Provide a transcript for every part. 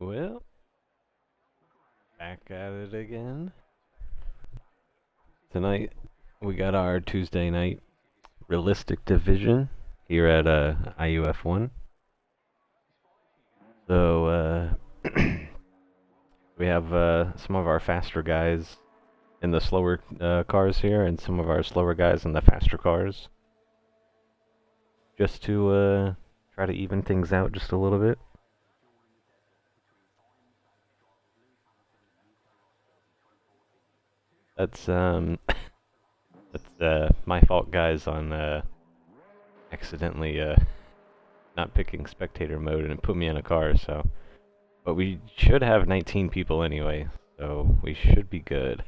Well, back at it again. Tonight we got our Tuesday night realistic division here at IUF1. So we have some of our faster guys in the slower cars here, and some of our slower guys in the faster cars, just to try to even things out just a little bit. That's that's my fault, guys, on accidentally not picking spectator mode, and it put me in a car. So, but we should have 19 people anyway, so we should be good.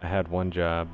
I had one job.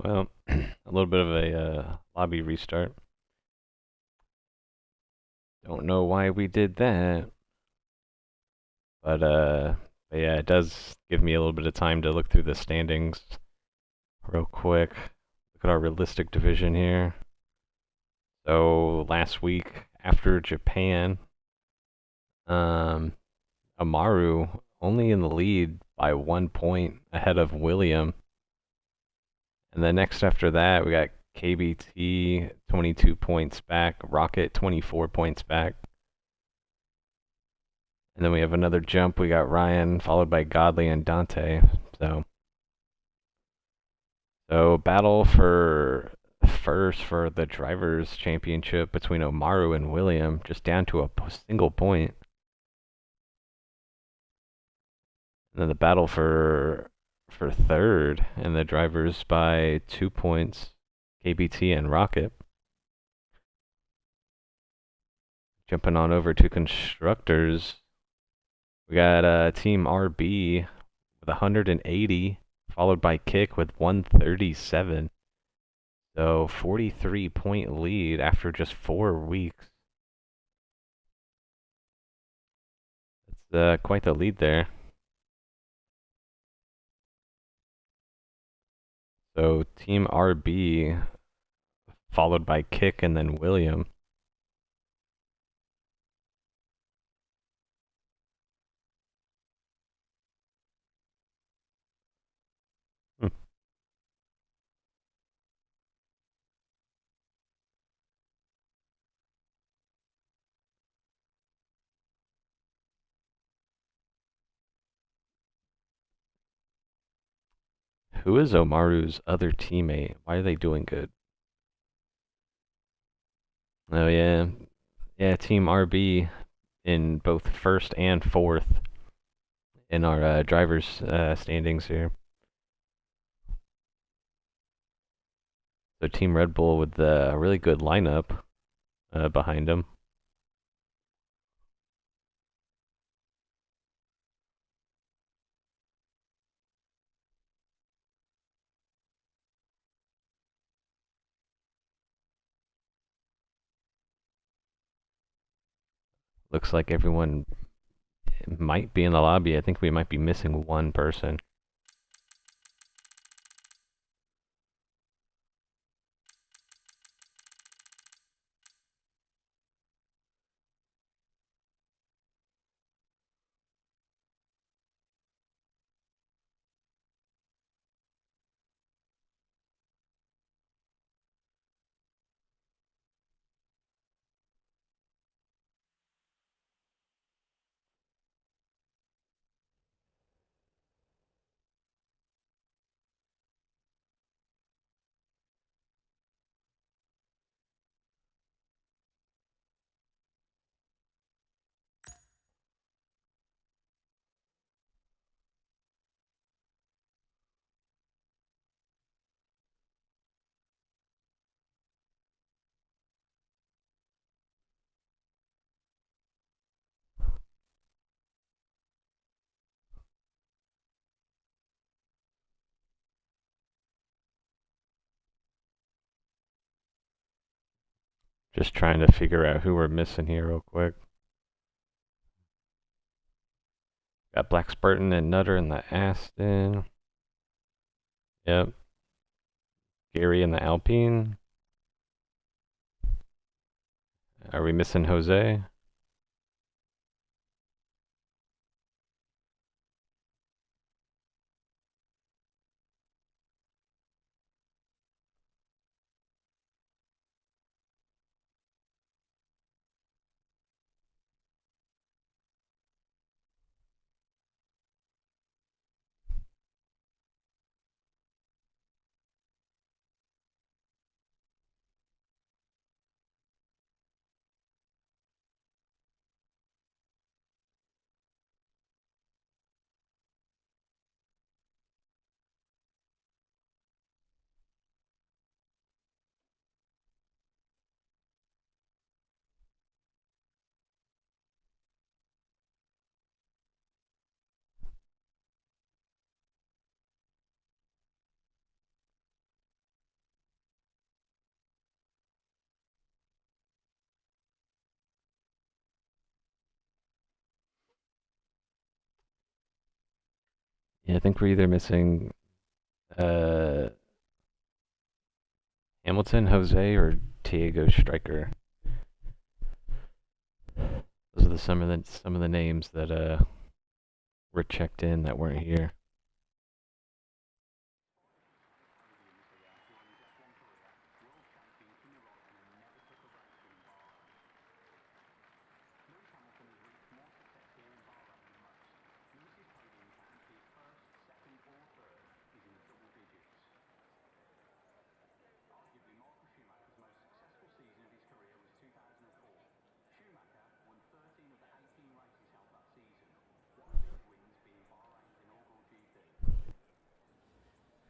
Well, a little bit of a lobby restart. Don't know why we did that, but yeah, it does give me a little bit of time to look through the standings real quick. Look at our realistic division here. So last week after Japan, um, Amaru only in the lead by 1 point ahead of William. And then next after that, we got KBT 22 points back, Rocket 24 points back. And then we have another jump. We got Ryan, followed by Godley and Dante. So battle for first for the drivers' championship between Omaru and William, just down to a single point. And then the battle for third, and the drivers by 2 points, KBT and Rocket. Jumping on over to constructors, we got Team RB with 180, followed by Kick with 137. So 43-point lead after just 4 weeks. That's quite the lead there. So Team RB, followed by Kick and then William. Hmm. Who is Omaru's other teammate? Why are they doing good? Oh yeah, yeah. Team RB in both first and fourth in our drivers' standings here. So Team Red Bull with a really good lineup behind them. Looks like everyone might be in the lobby. I think we might be missing one person. Just trying to figure out who we're missing here real quick. Got Black Spartan and Nutter in the Aston. Yep. Gary in the Alpine. Are we missing Jose? Yeah, I think we're either missing uh, Hamilton, Jose, or Diego Stryker. Those are some of the names that were checked in that weren't here.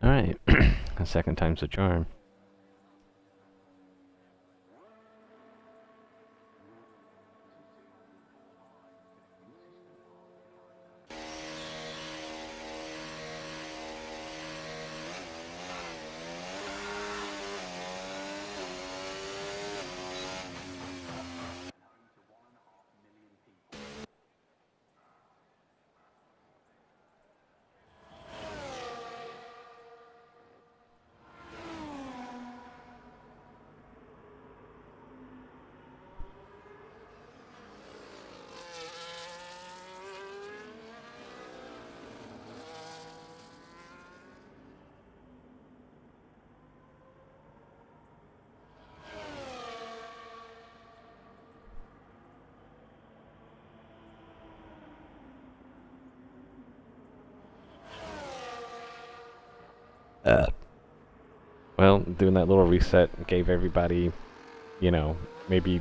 Alright, a second time's the charm. Well, doing that little reset gave everybody, you know, maybe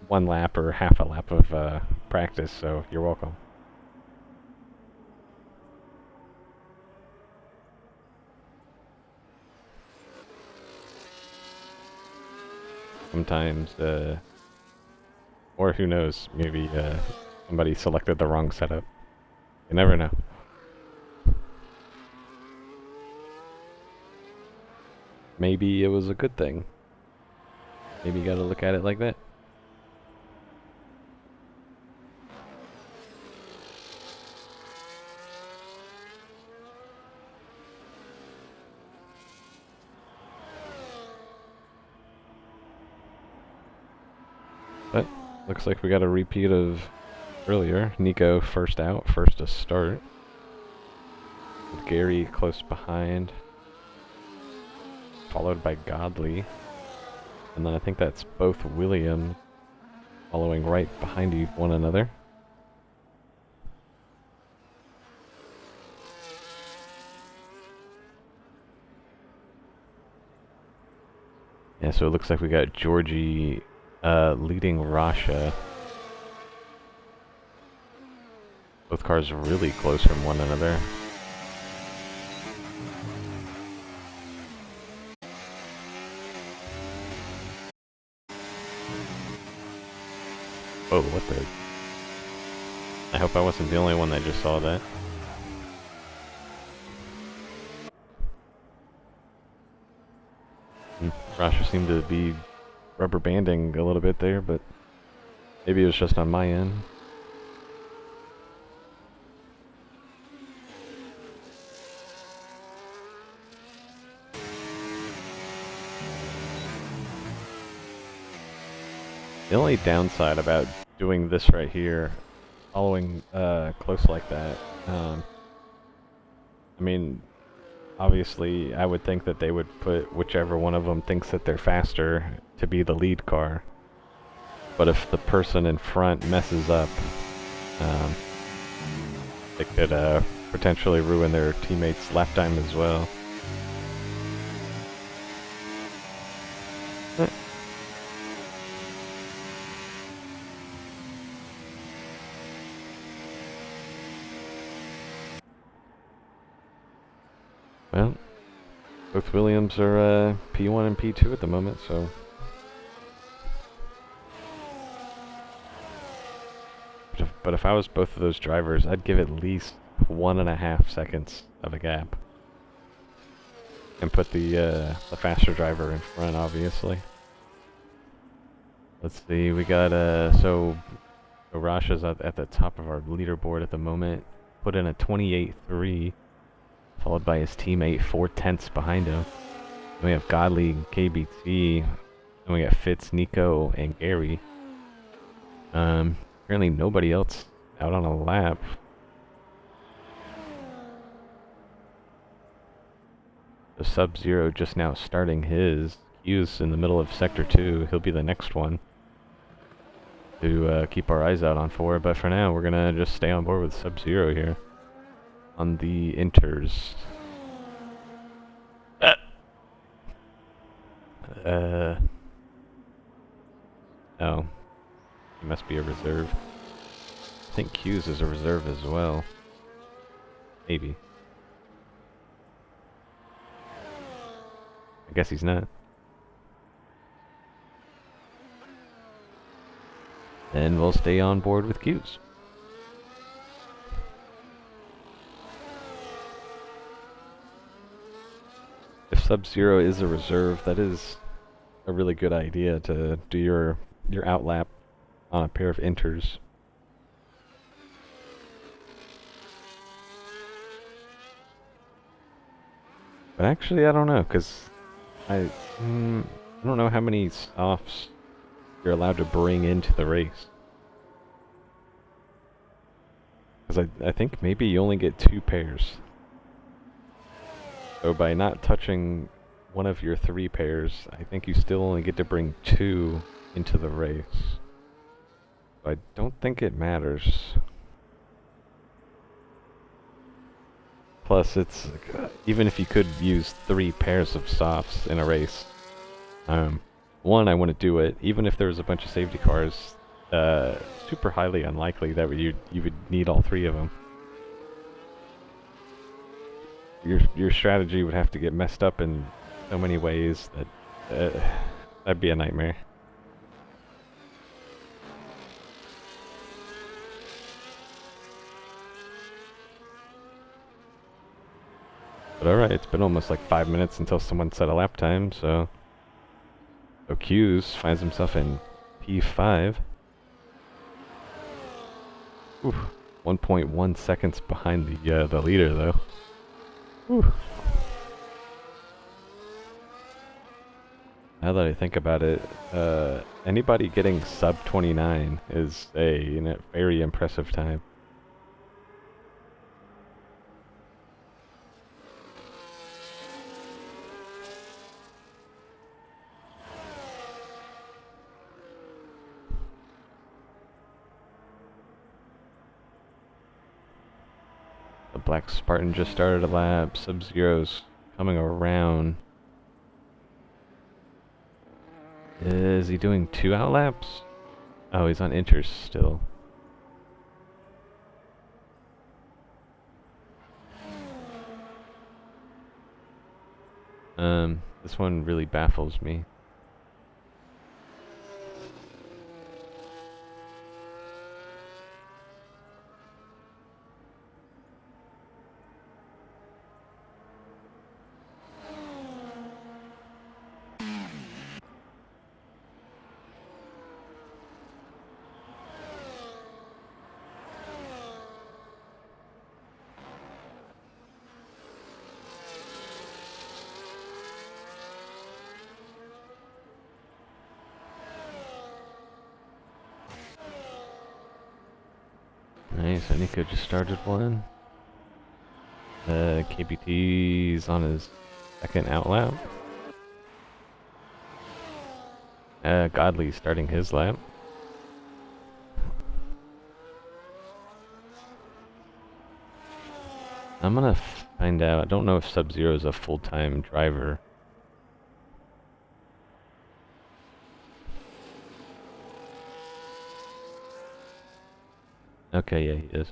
one lap or half a lap of practice, so you're welcome. Sometimes, or who knows, maybe somebody selected the wrong setup. You never know. Maybe it was a good thing. Maybe you gotta look at it like that. But looks like we got a repeat of earlier. Nico first out, first to start. With Gary close behind. Followed by Godley. And then I think that's both Williams following right behind one another. Yeah, so it looks like we got Georgie leading Rasha. Both cars really close from one another. Oh, what the... I hope I wasn't the only one that just saw that. Rasha seemed to be rubber banding a little bit there, but maybe it was just on my end. The only downside about doing this right here, following close like that, I mean, obviously I would think that they would put whichever one of them thinks that they're faster to be the lead car. But if the person in front messes up, it could potentially ruin their teammates' lap time as well. Well, both Williams are P1 and P2 at the moment, so... But if I was both of those drivers, I'd give at least 1.5 seconds of a gap. And put the faster driver in front, obviously. Let's see, we got, so Rasha's at the top of our leaderboard at the moment. Put in a 28.3, followed by his teammate 4/10 behind him. Then we have Godly, KBT, and we got Fitz, Nico, and Gary. Apparently nobody else out on a lap. The Sub-Zero just now starting his. Q's in the middle of Sector 2. He'll be the next one to keep our eyes out on for. But for now, we're gonna just stay on board with Sub-Zero here on the inters. Oh. He must be a reserve. I think Q's is a reserve as well. Maybe. I guess he's not. Then we'll stay on board with Q's. If Sub-Zero is a reserve, that is a really good idea to do your outlap on a pair of inters. But actually, I don't know, because I don't know how many softs you're allowed to bring into the race. Because I think maybe you only get 2 pairs. So by not touching one of your 3 pairs, I think you still only get to bring 2 into the race. So I don't think it matters. Plus, it's even if you could use 3 pairs of softs in a race, one, I wouldn't do it. Even if there was a bunch of safety cars, super highly unlikely that you would need all 3 of them. Your strategy would have to get messed up in so many ways that that'd be a nightmare. But alright, it's been almost like 5 minutes until someone set a lap time, so Q's finds himself in P5. Oof, 1.1 seconds behind the leader though. Whew. Now that I think about it, anybody getting sub 29 is a very impressive time. The Black Spartan just started a lap. Sub-Zero's coming around. Is he doing 2 outlaps? Oh, he's on inters still. This one really baffles me. so Nico just started one. KBT's on his second out lap. Godly's starting his lap. I'm gonna find out. I don't know if Sub-Zero is a full-time driver. Okay, yeah, he is.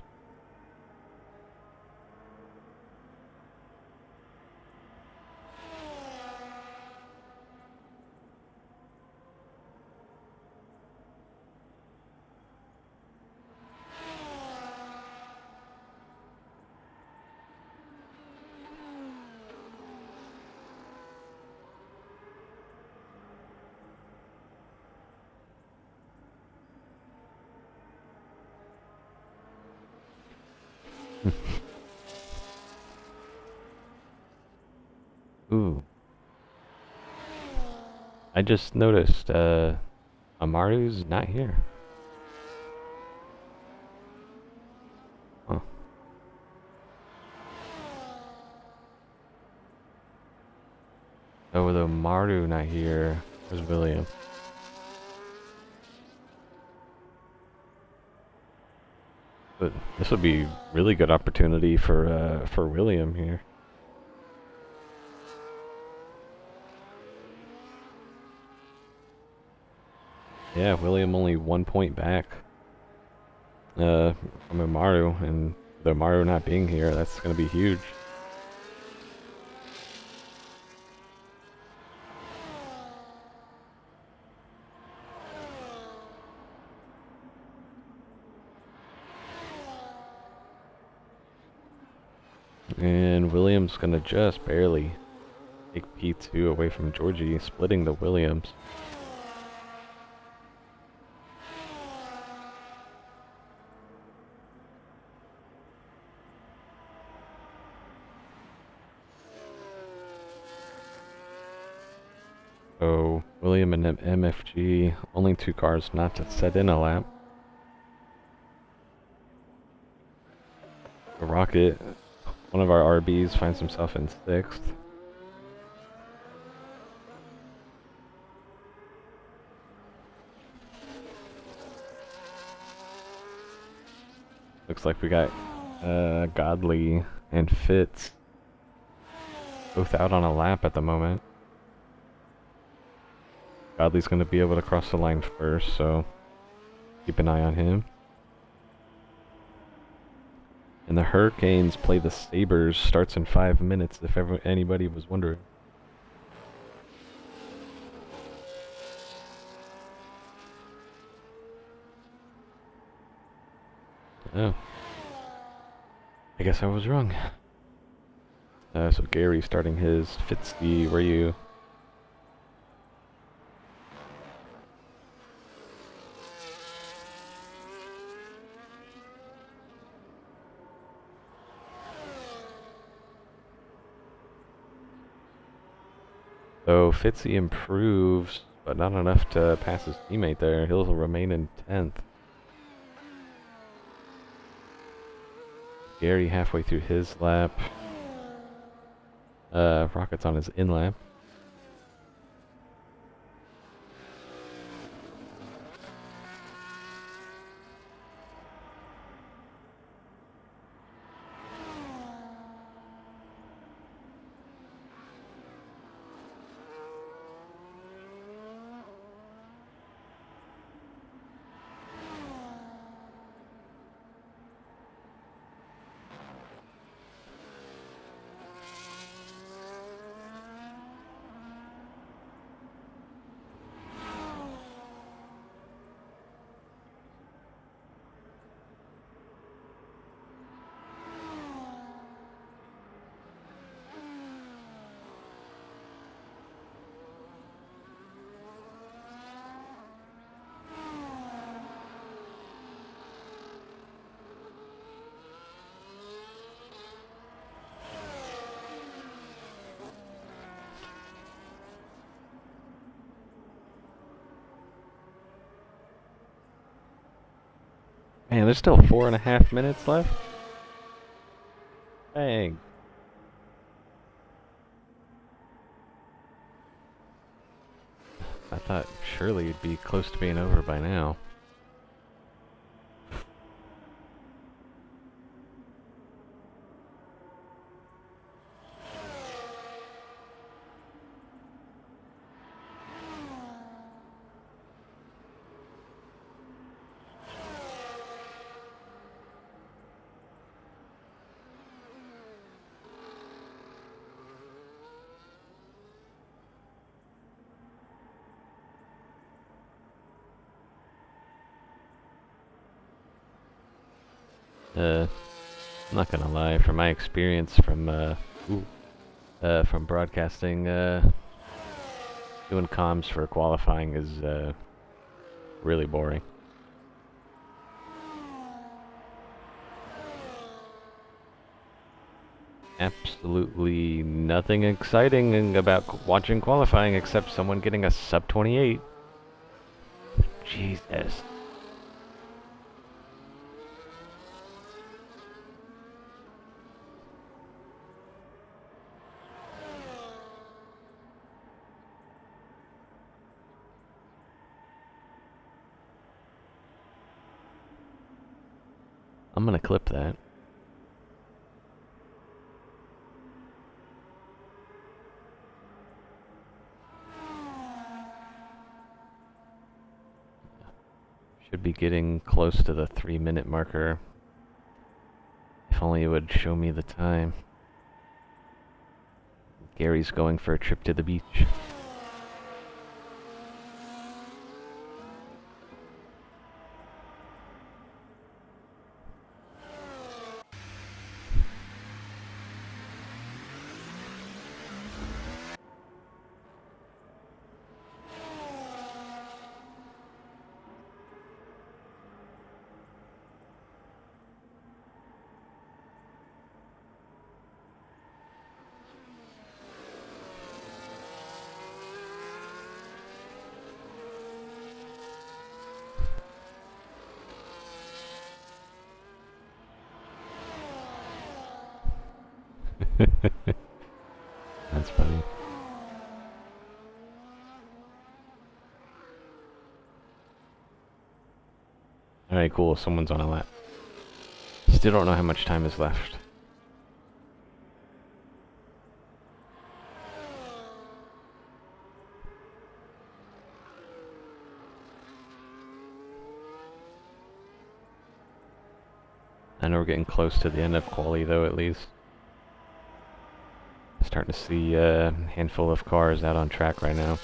Ooh. I just noticed, Amaru's not here. Huh. Oh, with Amaru not here, where's William? But this would be really good opportunity for William here. Yeah, William only 1 point back from Amaru, and the Amaru not being here, that's gonna be huge. And Williams gonna just barely take P2 away from Georgie, splitting the Williams. So William and MFG, only 2 cars not to set in a lap. The Rocket, one of our RBs, finds himself in 6th. Looks like we got Godly and Fitz both out on a lap at the moment. Godly's going to be able to cross the line first, so keep an eye on him. And the Hurricanes play the Sabres, starts in 5 minutes, if ever anybody was wondering. Oh. I guess I was wrong. So Gary starting his Fitzy, where you? So Fitzy improves, but not enough to pass his teammate there. He'll remain in 10th. Gary halfway through his lap. Rocket's on his in lap. Man, there's still 4.5 minutes left. Dang. I thought surely it'd be close to being over by now. I'm not gonna lie, from my experience from broadcasting, doing comms for qualifying is really boring. Absolutely nothing exciting about watching qualifying except someone getting a sub 28. Jesus. I'm gonna clip that. Should be getting close to the 3-minute marker. If only it would show me the time. Gary's going for a trip to the beach. That's funny. Alright, cool. Someone's on a lap. Still don't know how much time is left. I know we're getting close to the end of quali though, at least. Starting to see a handful of cars out on track right now.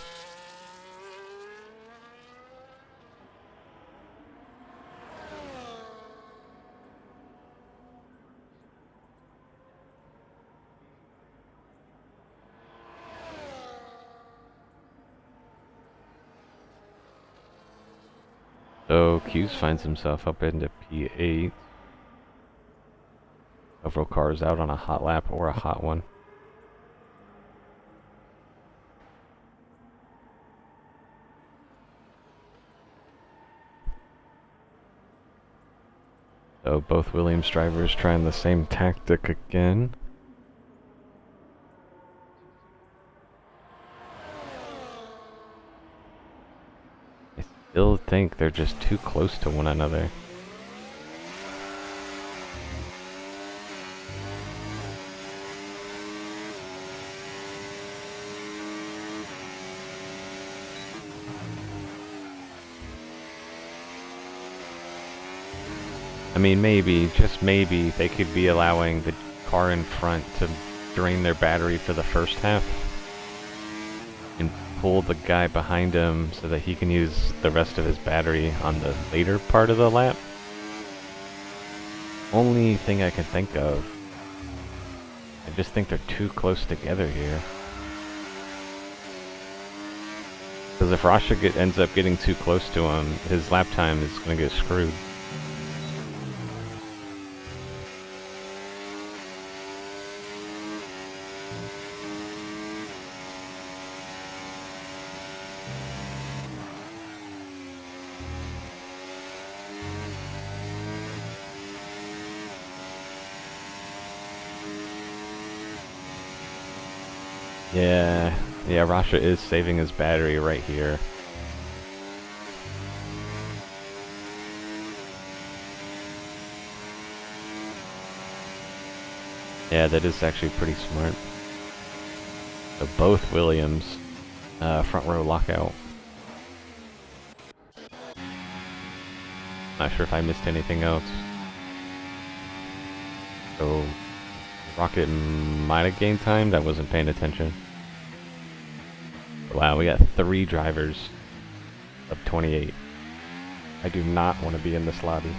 So Q's finds himself up into P8. Several cars out on a hot lap or a hot one. So both Williams drivers trying the same tactic again. I still think they're just too close to one another. I mean, maybe, just maybe, they could be allowing the car in front to drain their battery for the first half and pull the guy behind him so that he can use the rest of his battery on the later part of the lap. Only thing I can think of. I just think they're too close together here. Because if Rasha ends up getting too close to him, his lap time is going to get screwed. Yeah, yeah, Rasha is saving his battery right here. Yeah, that is actually pretty smart. So both Williams, front row lockout. Not sure if I missed anything else. So Rocket might have gained time. I wasn't paying attention. Wow, we got 3 drivers of 28. I do not want to be in this lobby.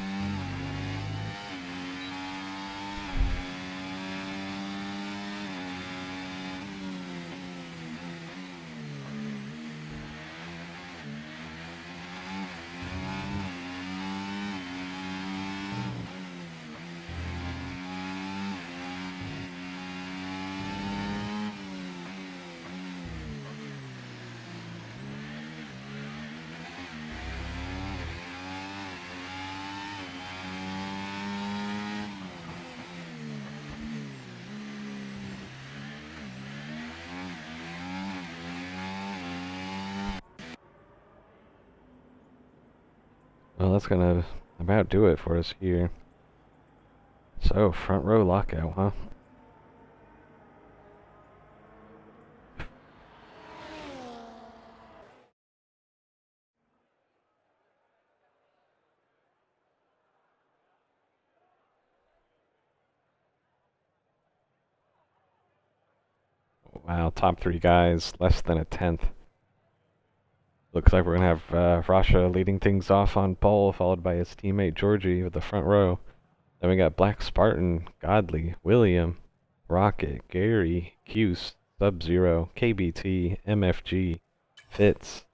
Well, that's gonna about do it for us here. So, front row lockout, huh? Wow, top 3 guys, less than a tenth. Looks like we're gonna have Rasha leading things off on pole, followed by his teammate Georgie with the front row. Then we got Black Spartan, Godly, William, Rocket, Gary, Cuse, Sub-Zero, KBT, MFG, Fitz,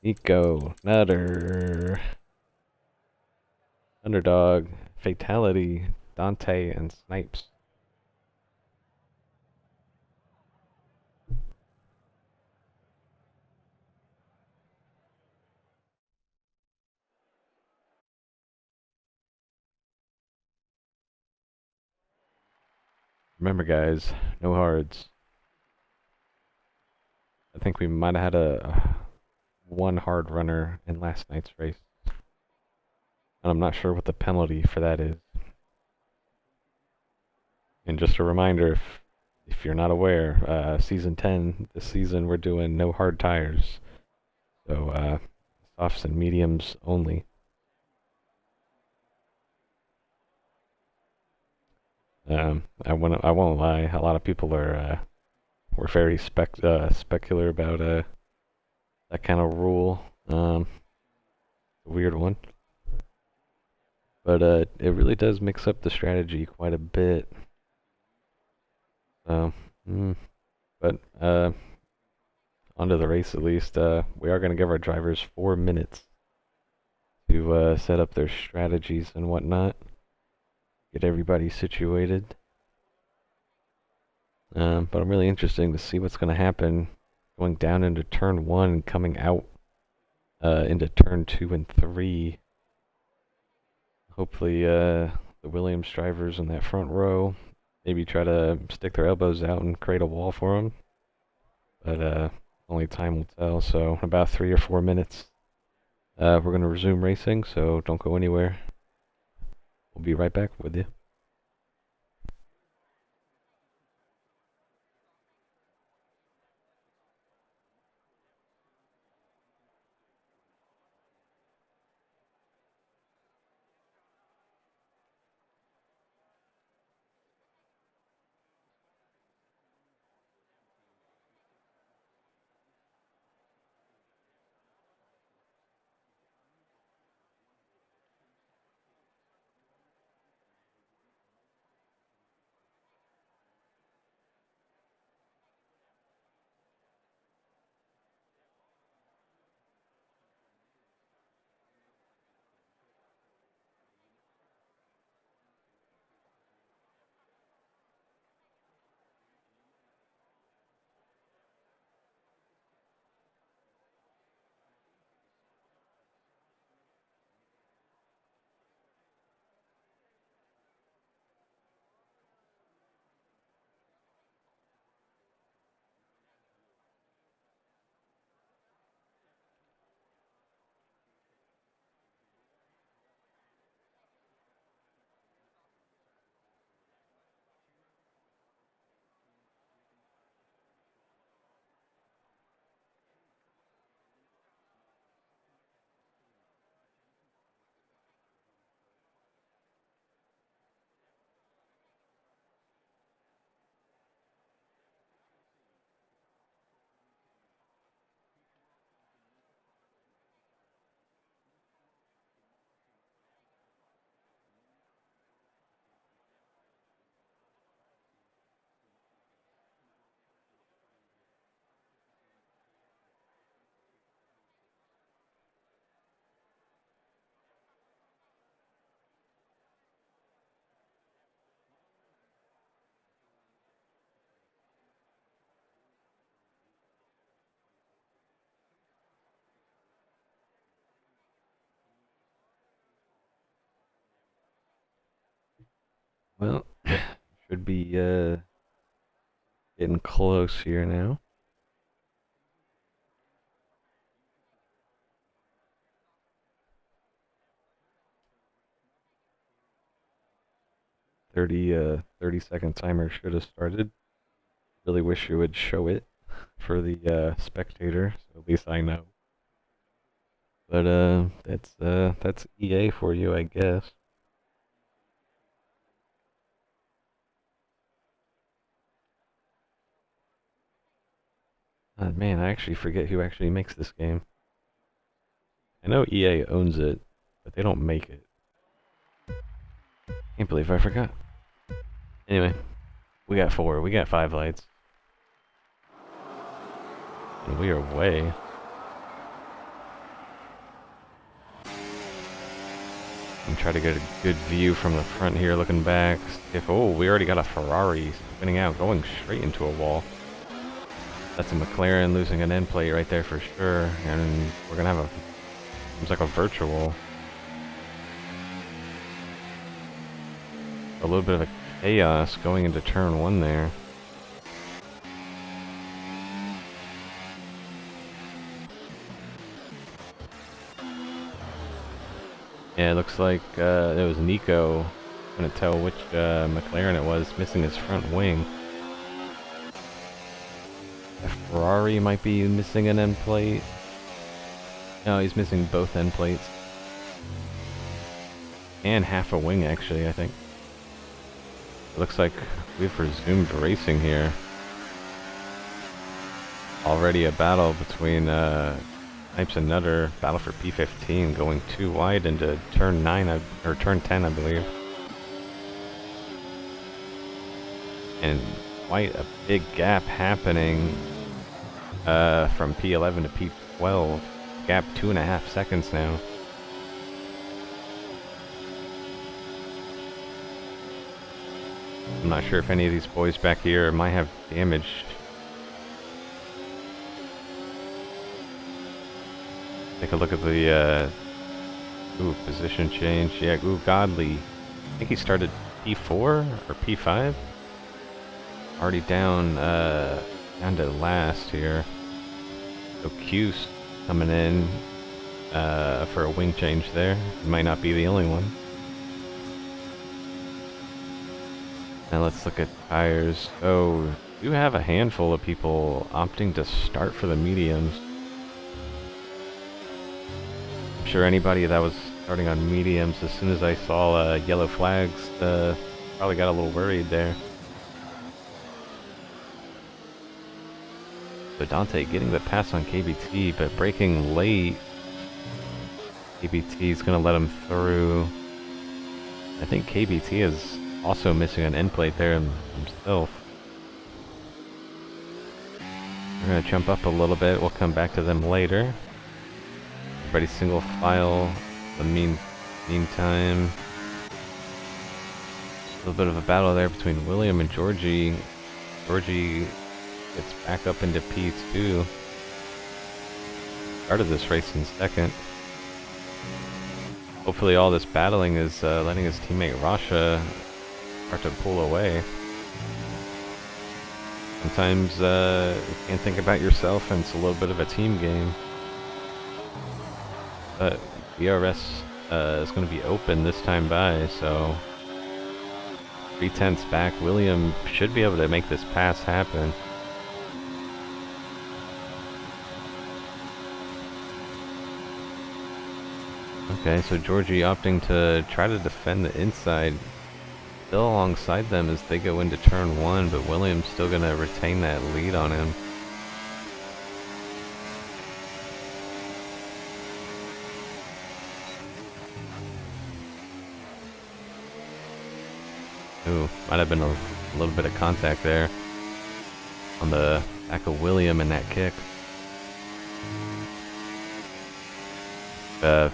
Nico, Nutter, Underdog, Fatality, Dante, and Snipes. Remember guys, no hards. I think we might have had a one hard runner in last night's race. And I'm not sure what the penalty for that is. And just a reminder, if you're not aware, season 10, this season we're doing no hard tires. So, softs and mediums only. I won't lie, a lot of people are, were very specular about, that kind of rule. A weird one. But, it really does mix up the strategy quite a bit. So, but, onto the race at least. We are going to give our drivers 4 minutes to set up their strategies and whatnot. Get everybody situated. But I'm really interested to see what's going to happen going down into turn 1 and coming out into turn 2 and 3. Hopefully the Williams drivers in that front row maybe try to stick their elbows out and create a wall for them. But only time will tell. So in about 3 or 4 minutes, we're going to resume racing, so don't go anywhere. We'll be right back with you. Well, should be getting close here now. Thirty-second timer should have started. Really wish you would show it for the spectator, so at least I know. But that's EA for you, I guess. Man, I actually forget who actually makes this game. I know EA owns it, but they don't make it. Can't believe I forgot. Anyway, we got 4. We got 5 lights. And we are way. I'm trying to get a good view from the front here, looking back. Oh, we already got a Ferrari spinning out, going straight into a wall. That's a McLaren losing an end plate right there for sure. And we're gonna have seems like a virtual. A little bit of a chaos going into turn 1 there. Yeah, it looks like it was Nico. Couldn't tell which McLaren it was, missing his front wing. A Ferrari might be missing an end plate. No, he's missing both end plates. And half a wing, actually, I think. It looks like we've resumed racing here. Already a battle between Snipes and Nutter. Battle for P15 going too wide into turn 9, or turn 10, I believe. And quite a big gap happening from P11 to P12. Gap 2.5 seconds now. I'm not sure if any of these boys back here might have damage. Take a look at the position change. Yeah, Godly. I think he started P4 or P5. Already down down to last here. So Q's coming in for a wing change there. He might not be the only one. Now let's look at tires. Oh, we do have a handful of people opting to start for the mediums. I'm sure anybody that was starting on mediums, as soon as I saw yellow flags, probably got a little worried there. So Dante getting the pass on KBT, but braking late. KBT is going to let him through. I think KBT is also missing an end plate there himself. We're going to jump up a little bit. We'll come back to them later. Everybody single file. In the meantime, a little bit of a battle there between William and Georgie. Georgie gets back up into P2. Started this race in second. Hopefully all this battling is letting his teammate Rasha start to pull away. Sometimes you can't think about yourself and it's a little bit of a team game. But BRS is going to be open this time by, so 3/10 back. William should be able to make this pass happen. Okay, so Georgie opting to try to defend the inside. Still alongside them as they go into turn 1, but William's still going to retain that lead on him. Ooh, might have been a little bit of contact there on the back of William in that kick.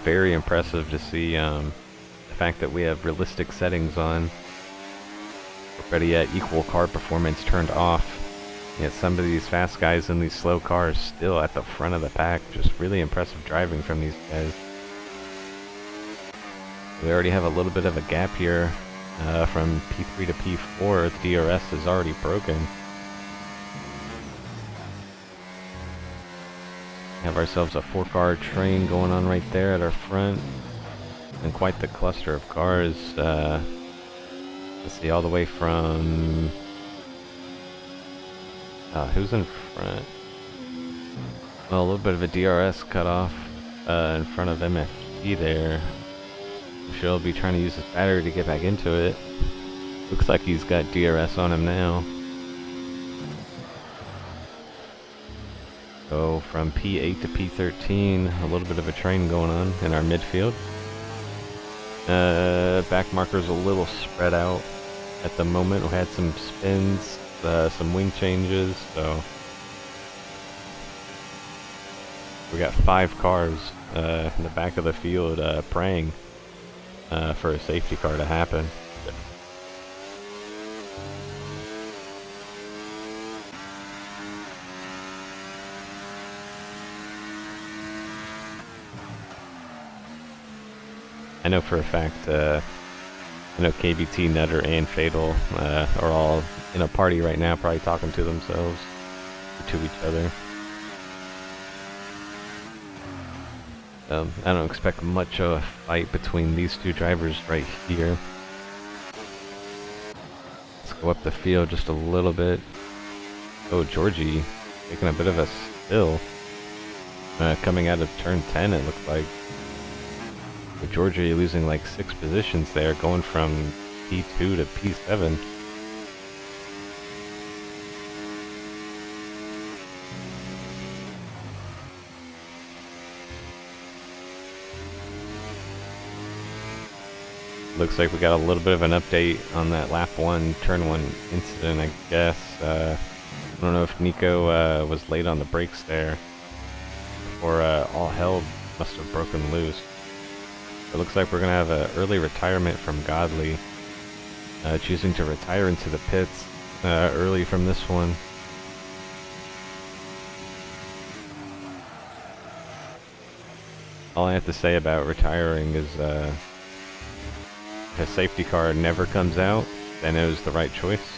Very impressive to see the fact that we have realistic settings on. Or better yet, equal car performance turned off. Yet some of these fast guys in these slow cars still at the front of the pack. Just really impressive driving from these guys. We already have a little bit of a gap here from P3 to P4, the DRS is already broken. Have ourselves a 4-car train going on right there at our front. And quite the cluster of cars. Let's see, all the way from... who's in front? Well, a little bit of a DRS cutoff in front of MFG there. She'll be trying to use his battery to get back into it. Looks like he's got DRS on him now. So from P8 to P13, a little bit of a train going on in our midfield. Back marker's a little spread out at the moment. We had some spins, some wing changes, so we got 5 cars in the back of the field praying for a safety car to happen. I know for a fact, I know KBT, Nutter, and Fatal are all in a party right now, probably talking to themselves, or to each other. I don't expect much of a fight between these two drivers right here. Let's go up the field just a little bit. Oh, Georgie taking a bit of a spill. Coming out of turn 10, it looked like. With Georgie losing like 6 positions there, going from P2 to P7. Looks like we got a little bit of an update on that lap 1, turn 1 incident, I guess. I don't know if Nico was late on the brakes there, or all hell must have broken loose. It looks like we're going to have an early retirement from Godley, choosing to retire into the pits early from this one. All I have to say about retiring is if a safety car never comes out, then it was the right choice.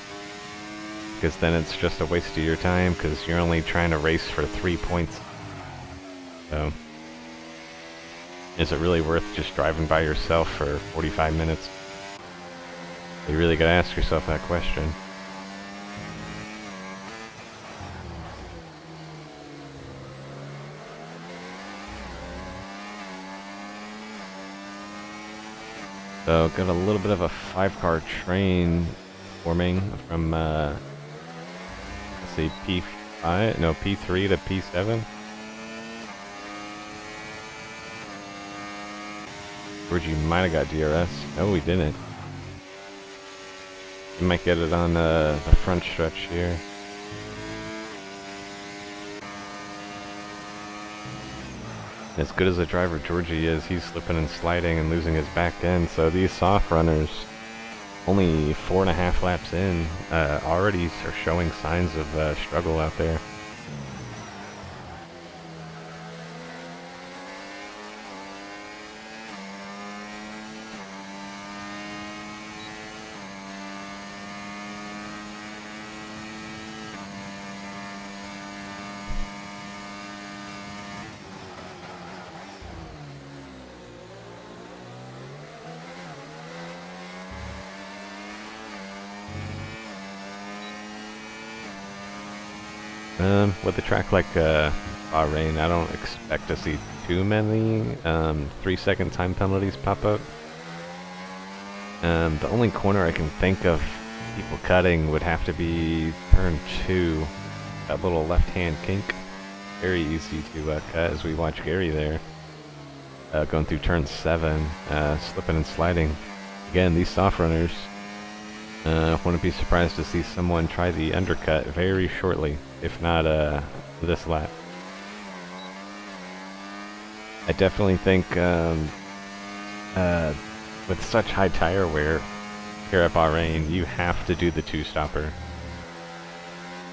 Because then it's just a waste of your time, because you're only trying to race for 3 points. So... is it really worth just driving by yourself for 45 minutes? You really gotta ask yourself that question. So, got a little bit of a 5-car train forming from, let's see, P3 to P7. Georgie might have got DRS. No, we didn't. We might get it on the front stretch here. As good as a driver Georgie is, he's slipping and sliding and losing his back end. So these soft runners, only 4.5 laps in, already are showing signs of struggle out there. With a track like Bahrain, I don't expect to see too many 3-second time penalties pop up. The only corner I can think of people cutting would have to be turn 2, that little left-hand kink. Very easy to cut, as we watch Gary there going through turn 7, slipping and sliding. Again, these soft runners, wouldn't be surprised to see someone try the undercut very shortly, if not this lap. I definitely think with such high tire wear here at Bahrain, you have to do the 2-stopper.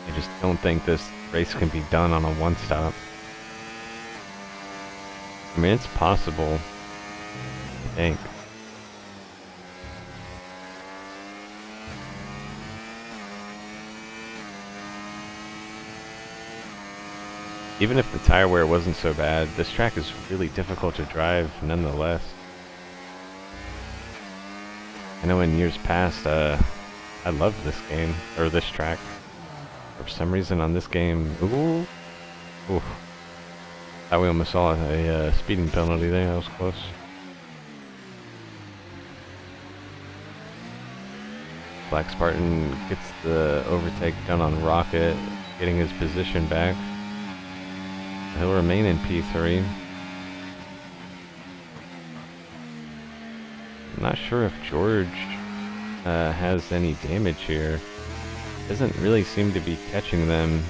I just don't think this race can be done on a 1-stop. I mean, it's possible, I think. Even if the tire wear wasn't so bad, this track is really difficult to drive nonetheless. I know in years past, I loved this game, or this track. For some reason on this game, ooh, thought we almost saw a speeding penalty there, that was close. Black Spartan gets the overtake done on Rocket, getting his position back. He'll remain in P3. I'm not sure if George has any damage here. Doesn't really seem to be catching them.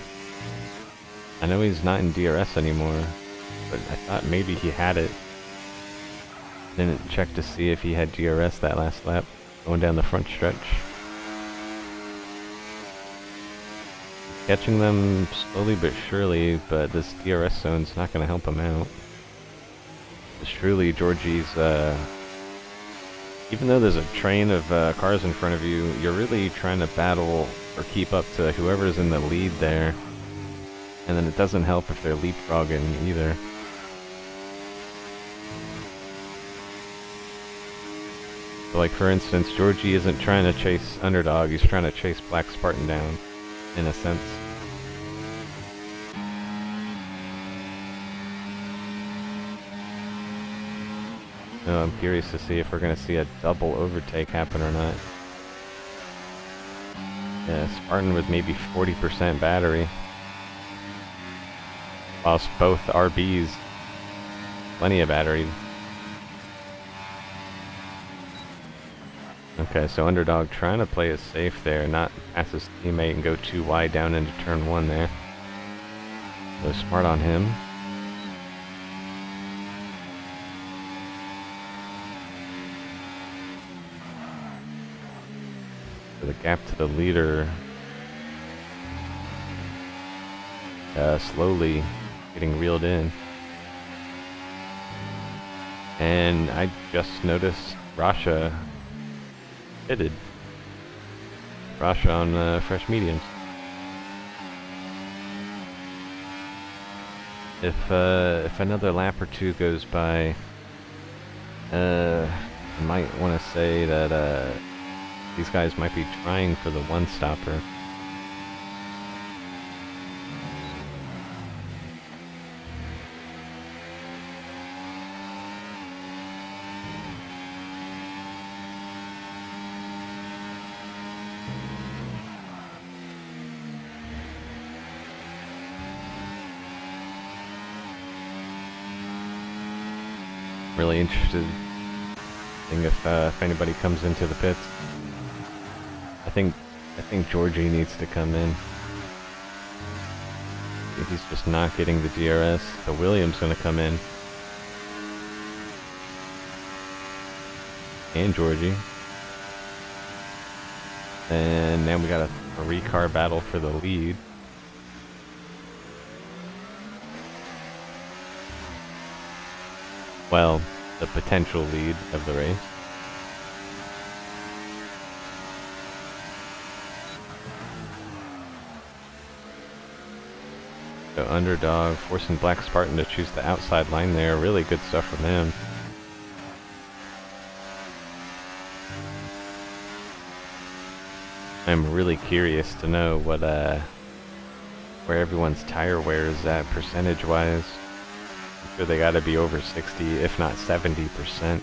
I know he's not in DRS anymore, but I thought maybe he had it. Didn't check to see if he had DRS that last lap, going down the front stretch. Catching them slowly but surely, but this DRS zone's not going to help him out. It's truly Georgie's, even though there's a train of cars in front of you, you're really trying to battle or keep up to whoever's in the lead there. And then it doesn't help if they're leapfrogging either. So like for instance, Georgie isn't trying to chase Underdog, he's trying to chase Black Spartan down, in a sense. So I'm curious to see if we're going to see a double overtake happen or not. Yeah, Spartan with maybe 40% battery. Whilst both RBs, plenty of battery. Okay, so Underdog trying to play it safe there, not pass his teammate and go too wide down into turn 1 there. So smart on him. So the gap to the leader slowly getting reeled in. And I just noticed Rasha pitted. Rasha on fresh mediums. If another lap or two goes by, I might want to say that these guys might be trying for the one-stopper. Really interested in if anybody comes into the pits. I think Georgie needs to come in. He's just not getting the DRS. So Williams gonna come in. And Georgie. And now we got a 3-car battle for the lead. Well, the potential lead of the race. So Underdog forcing Black Spartan to choose the outside line there. Really good stuff from him. I'm really curious to know what where everyone's tire wear is at percentage-wise. I'm sure they gotta be over 60, if not 70%.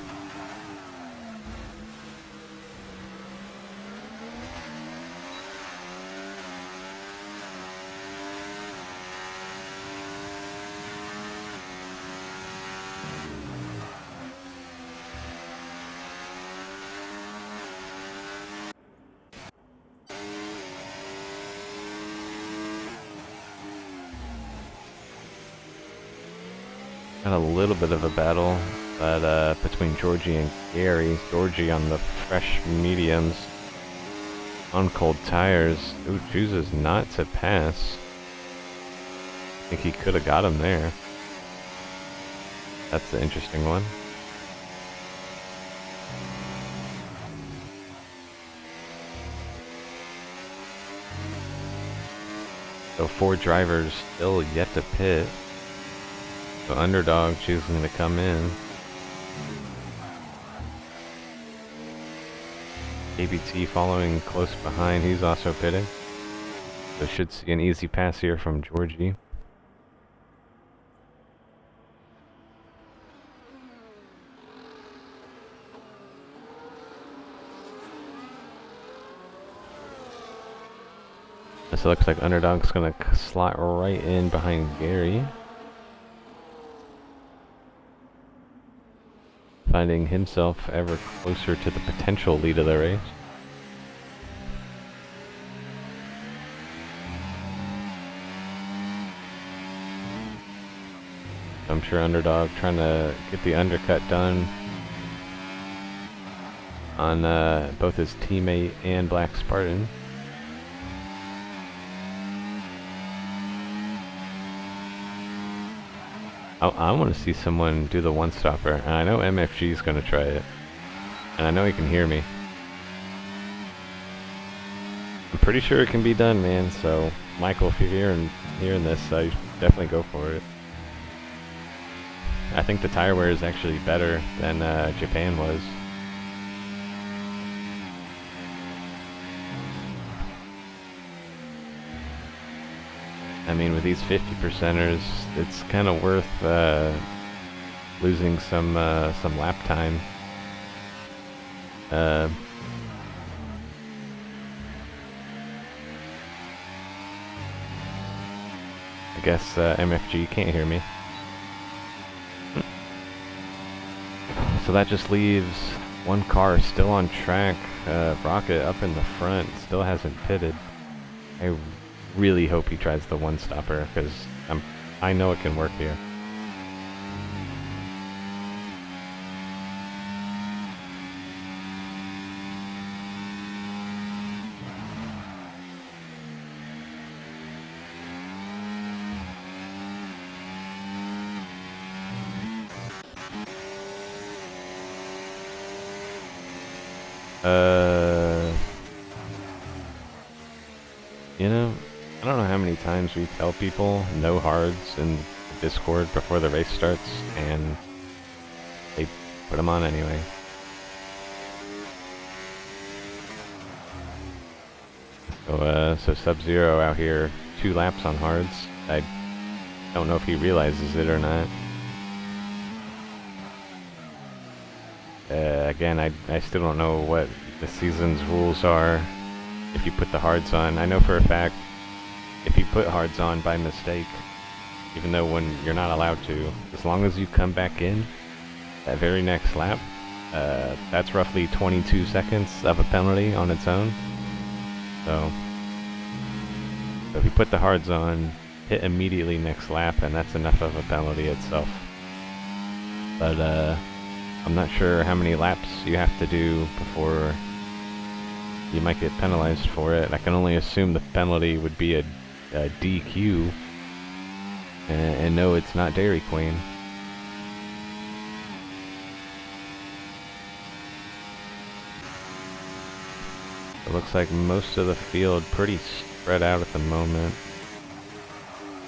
Got a little bit of a battle, but between Georgie and Gary. Georgie on the fresh mediums, on cold tires. Ooh, chooses not to pass. I think he could have got him there. That's the interesting one. So 4 drivers still yet to pit. So Underdog choosing to come in. ABT following close behind, he's also pitting. So should see an easy pass here from Georgie. So it looks like Underdog's gonna slot right in behind Gary. Finding himself ever closer to the potential lead of the race. I'm sure Underdog trying to get the undercut done on both his teammate and Black Spartan. I want to see someone do the one-stopper, and I know MFG is going to try it, and I know he can hear me. I'm pretty sure it can be done, man, so Michael, if you're hearing this, I definitely go for it. I think the tire wear is actually better than Japan was. I mean, with these 50%ers, it's kind of worth losing some lap time. I guess MFG can't hear me. So that just leaves one car still on track. Rocket up in the front, still hasn't pitted. I really hope he tries the one-stopper, because I know it can work here. You know, I don't know how many times we tell people no hards in Discord before the race starts, and they put them on anyway. So Sub-Zero out here, 2 laps on hards. I don't know if he realizes it or not. Again, I still don't know what the season's rules are if you put the hards on. I know for a fact, if you put hards on by mistake, even though when you're not allowed to, as long as you come back in that very next lap, that's roughly 22 seconds of a penalty on its own. So if you put the hards on, hit immediately next lap, and that's enough of a penalty itself. But I'm not sure how many laps you have to do before you might get penalized for it. I can only assume the penalty would be a DQ, and no, it's not Dairy Queen. It looks like most of the field pretty spread out at the moment.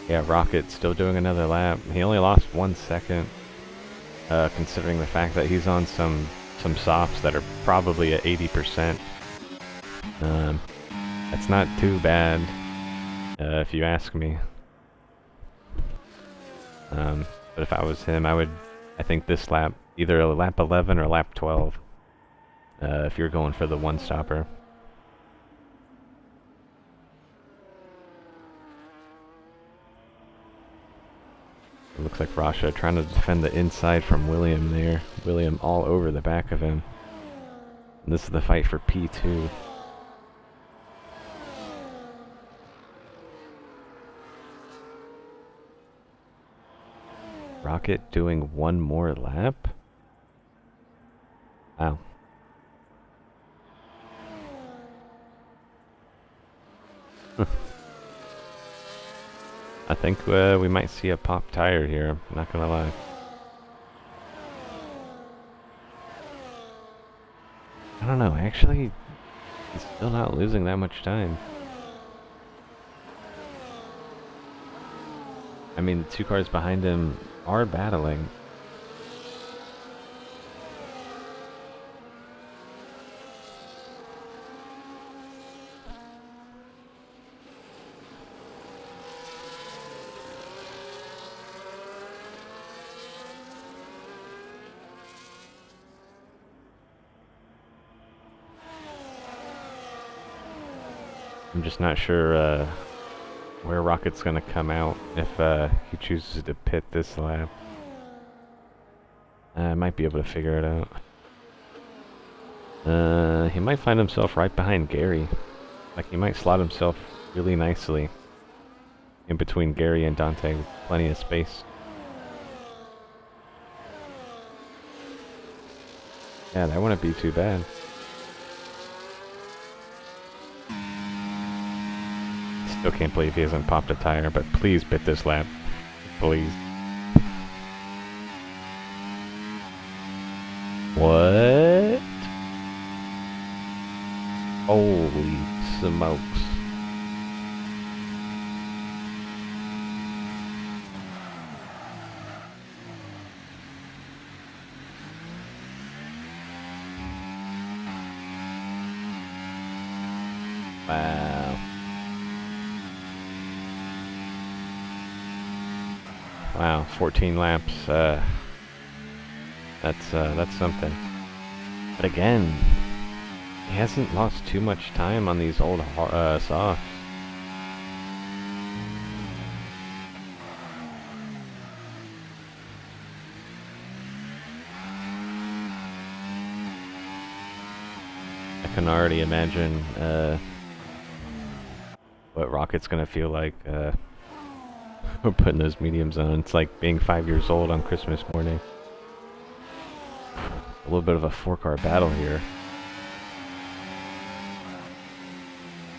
Yeah, Rocket still doing another lap. He only lost 1 second, considering the fact that he's on some softs that are probably at 80%. That's not too bad, if you ask me. But if I was him, I think this lap, either lap 11 or lap 12, if you're going for the one-stopper. It looks like Rasha trying to defend the inside from William there. William all over the back of him. And this is the fight for P2. Rocket doing one more lap? Wow. I think we might see a pop tire here, I'm not gonna lie. I don't know, actually, he's still not losing that much time. I mean, the 2 cars behind him are battling. I'm just not sure where Rocket's gonna come out if he chooses to pit this lap. I might be able to figure it out. He might find himself right behind Gary. Like, he might slot himself really nicely in between Gary and Dante with plenty of space. Yeah, that wouldn't be too bad. Still can't believe he hasn't popped a tire, but please pit this lap. Please. What? Holy smokes. Wow. Wow, 14 laps. That's something. But again, he hasn't lost too much time on these old softs. I can already imagine what Rocket's gonna feel like we're putting those mediums on. It's like being 5 years old on Christmas morning. A little bit of a 4-car battle here.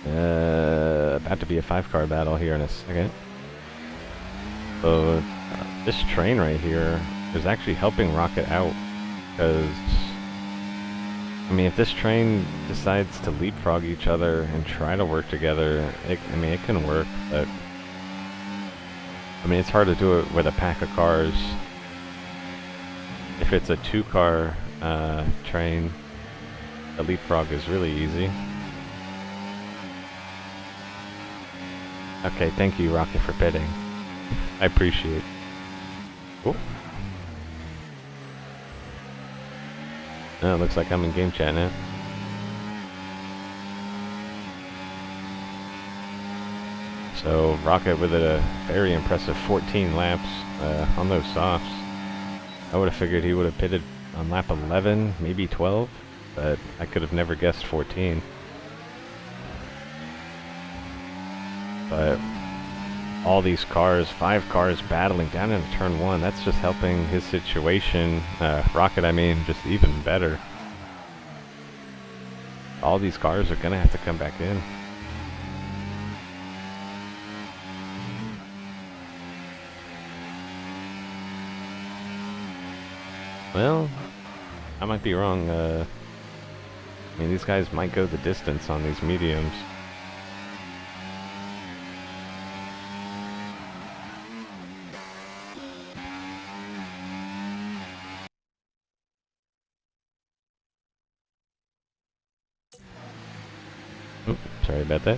About to be a 5-car battle here in a second. So this train right here is actually helping Rocket out, because I mean, if this train decides to leapfrog each other and try to work together, it can work, but I mean, it's hard to do it with a pack of cars. If it's a 2-car train, the leapfrog is really easy. Okay, thank you, Rocket, for pitting. I appreciate it. Oh. Oh, looks like I'm in game chat now. So, Rocket with a very impressive 14 laps on those softs. I would have figured he would have pitted on lap 11, maybe 12, but I could have never guessed 14. But all these cars, 5 cars battling down into turn 1, that's just helping his situation, Rocket I mean, just even better. All these cars are gonna have to come back in. Well, I might be wrong. I mean, these guys might go the distance on these mediums. Oops, sorry about that.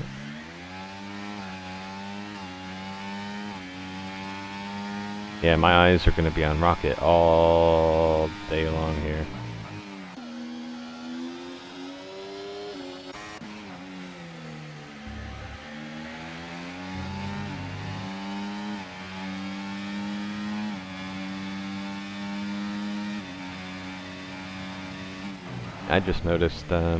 Yeah, my eyes are going to be on Rocket all day long here. I just noticed, out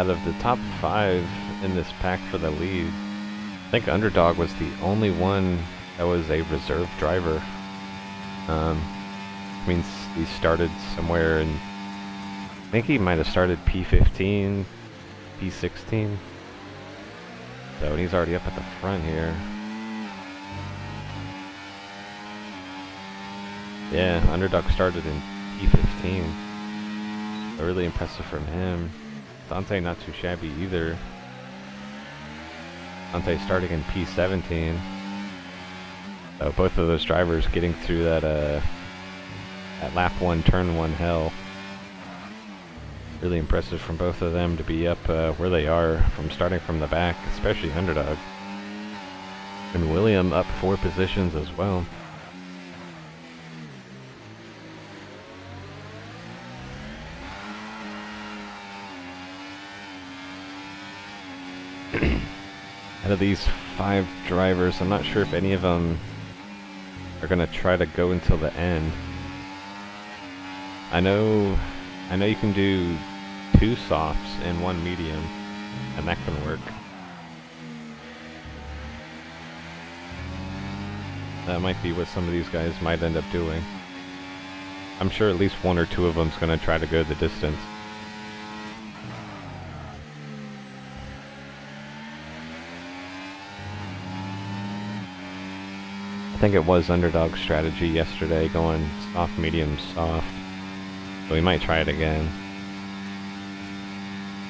of the top 5 in this pack for the lead, I think Underdog was the only one that was a reserve driver. Means he started somewhere in, I think he might have started P15, P16. So he's already up at the front here. Yeah, Underdog started in P15. So really impressive from him. Dante not too shabby either. Dante starting in P17. So both of those drivers getting through that lap 1, turn 1 hell. Really impressive from both of them to be up where they are from starting from the back, especially underdog. And William up 4 positions as well. Out of these 5 drivers, I'm not sure if any of them are going to try to go until the end. I know you can do 2 softs and 1 medium, and that can work. That might be what some of these guys might end up doing. I'm sure at least 1 or 2 of them's going to try to go the distance. I think it was underdog strategy yesterday, going soft, medium, soft. So we might try it again.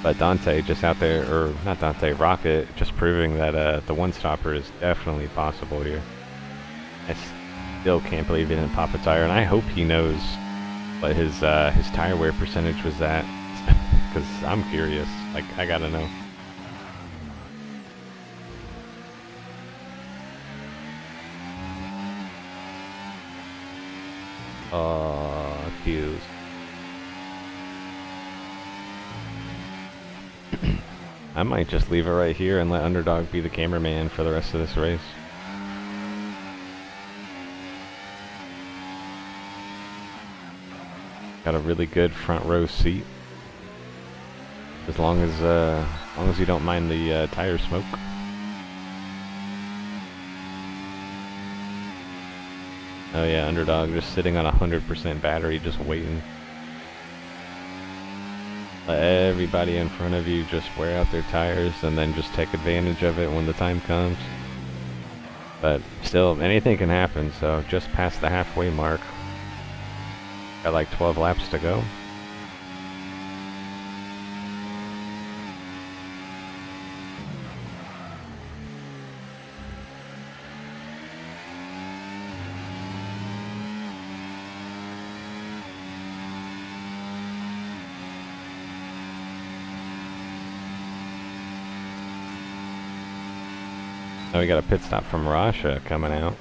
But Dante just out there, or not Dante, Rocket, just proving that the one-stopper is definitely possible here. I still can't believe he didn't pop a tire, and I hope he knows what his tire wear percentage was at, because I'm curious. Like, I gotta know. Cues. I might just leave it right here and let underdog be the cameraman for the rest of this race. Got a really good front row seat. As long as you don't mind the tire smoke. Oh yeah, underdog just sitting on 100% battery, just waiting. Let everybody in front of you just wear out their tires and then just take advantage of it when the time comes. But still, anything can happen, so just past the halfway mark. Got like 12 laps to go. Now we got a pit stop from Rasha coming out.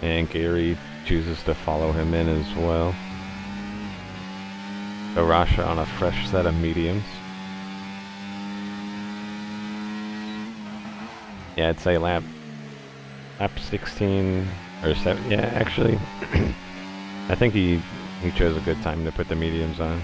And Gary chooses to follow him in as well. So Rasha on a fresh set of mediums. Yeah, I'd say lap 16 or 7. Yeah, actually, I think he chose a good time to put the mediums on.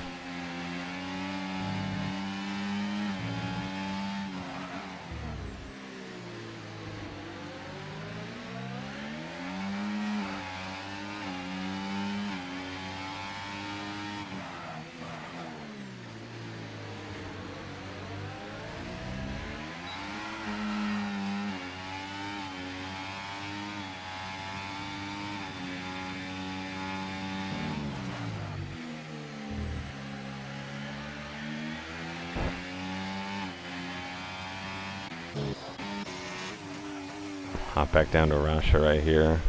Hop back down to Rasha right here.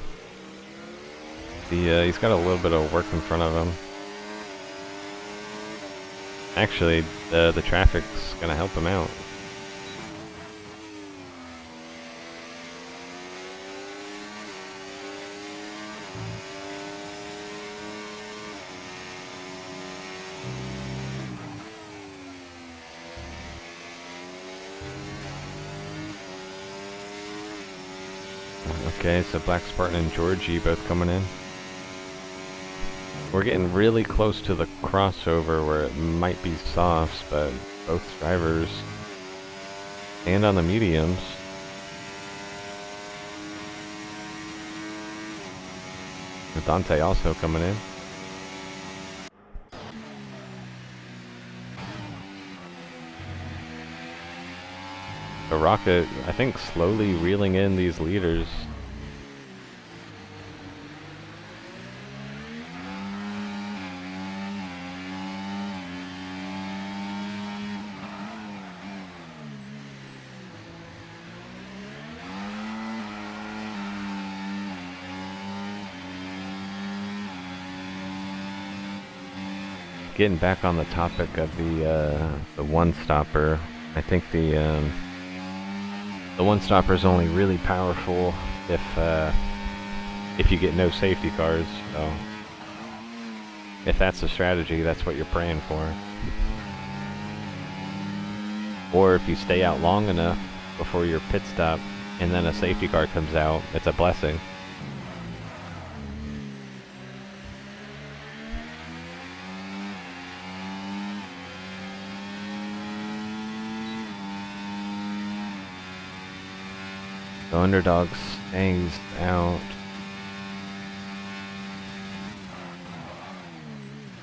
He's got a little bit of work in front of him. Actually, the traffic's gonna help him out. Okay, so Black Spartan and Georgie both coming in. We're getting really close to the crossover where it might be softs, but both drivers stand on the mediums. With Dante also coming in. The Rocket, I think, slowly reeling in these leaders. getting back on the topic of the one stopper, I think the one stopper is only really powerful if you get no safety cars. So if that's the strategy, that's what you're praying for. Or if you stay out long enough before your pit stop and then a safety car comes out, it's a blessing. The underdog stays out.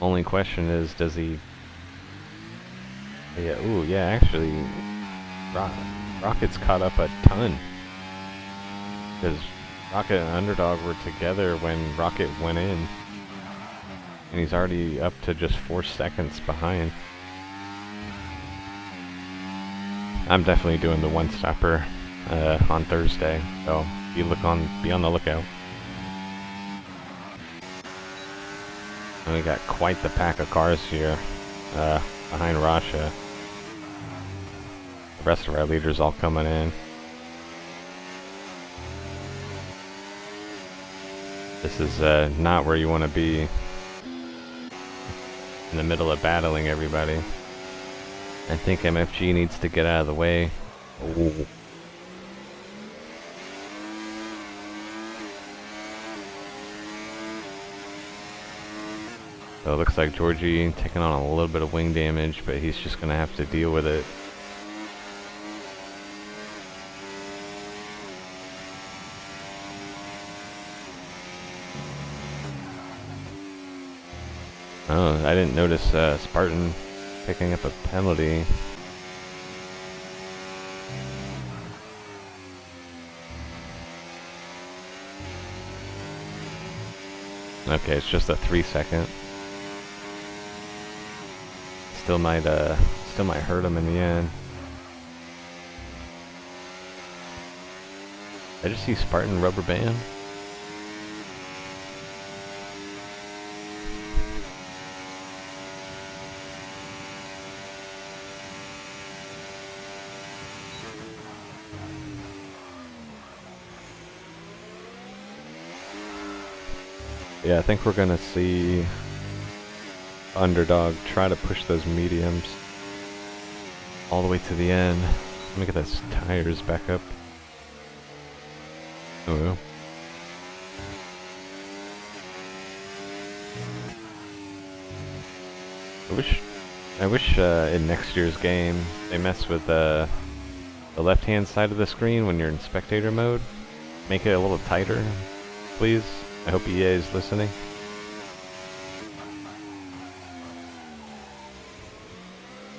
Only question is, does he... Yeah, ooh, yeah, actually, Rocket's caught up a ton. Because Rocket and Underdog were together when Rocket went in. And he's already up to just 4 seconds behind. I'm definitely doing the one stopper on Thursday, so be on the lookout. And we got quite the pack of cars here behind Rasha. The rest of our leaders all coming in. This is not where you want to be, in the middle of battling everybody. I think MFG needs to get out of the way. Ooh. So it looks like Georgie taking on a little bit of wing damage, but he's just going to have to deal with it. Oh, I didn't notice Spartan picking up a penalty. Okay, it's just a 3-second. Still might hurt him in the end. Did I just see Spartan rubber band? Yeah, I think we're gonna see Underdog try to push those mediums all the way to the end. Let me get those tires back up. Oh well. I wish in next year's game they mess with the left-hand side of the screen when you're in spectator mode. Make it a little tighter, please. I hope EA is listening.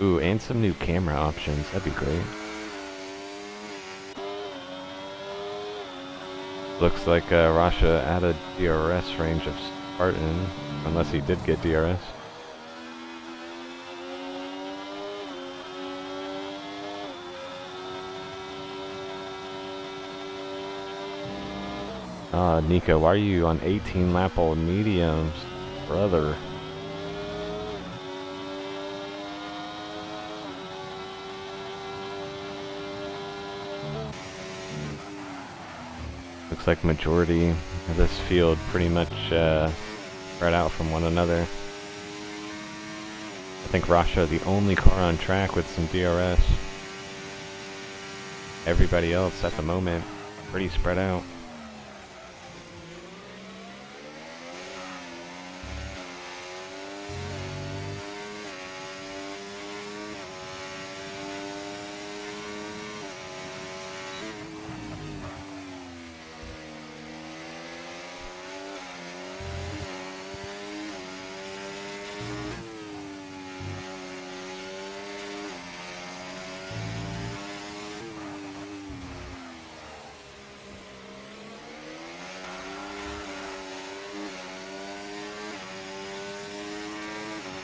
Ooh, and some new camera options. That'd be great. Looks like Rasha added DRS range of Spartan, unless he did get DRS. Nico, why are you on 18 lap old mediums, brother? Looks like majority of this field pretty much spread out from one another. I think Rasha, the only car on track with some DRS. Everybody else at the moment, pretty spread out.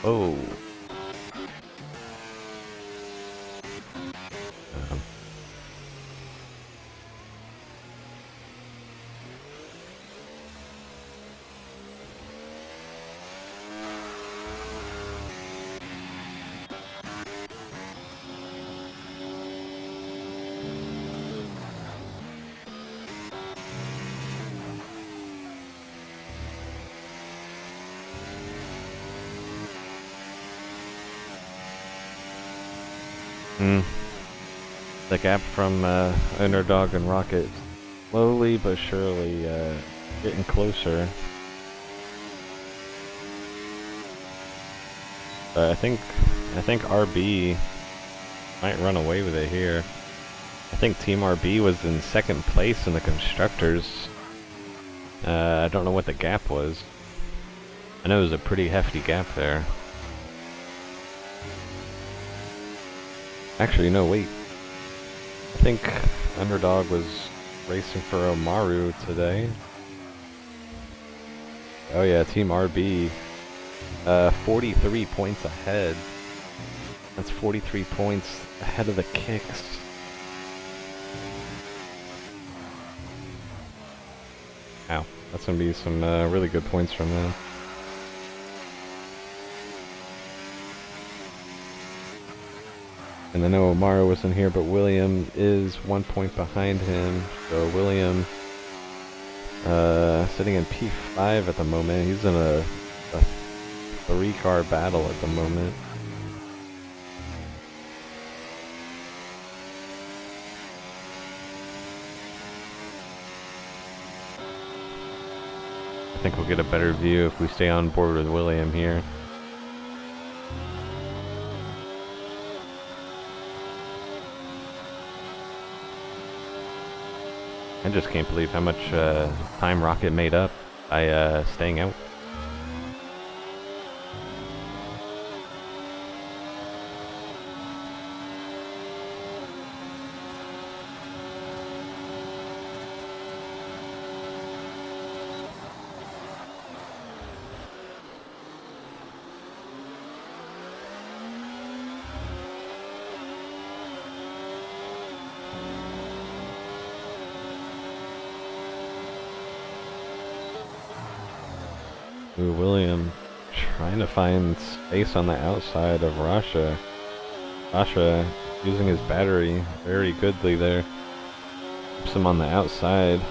Oh. The gap from Underdog and Rocket slowly but surely getting closer. I think RB might run away with it here. I think Team RB was in second place in the constructors. I don't know what the gap was. I know it was a pretty hefty gap there. Actually, no, wait. I think Underdog was racing for Omaru today. Oh yeah, Team RB. 43 points ahead. That's 43 points ahead of the kicks. Wow, that's gonna be some really good points from them. And I know Omaru wasn't here, but William is 1 point behind him. So William, sitting in P5 at the moment. He's in a 3-car battle at the moment. I think we'll get a better view if we stay on board with William here. I just can't believe how much time Rocket made up by staying out. Ooh, William trying to find space on the outside of Rasha. Rasha using his battery very goodly there. Keeps him on the outside.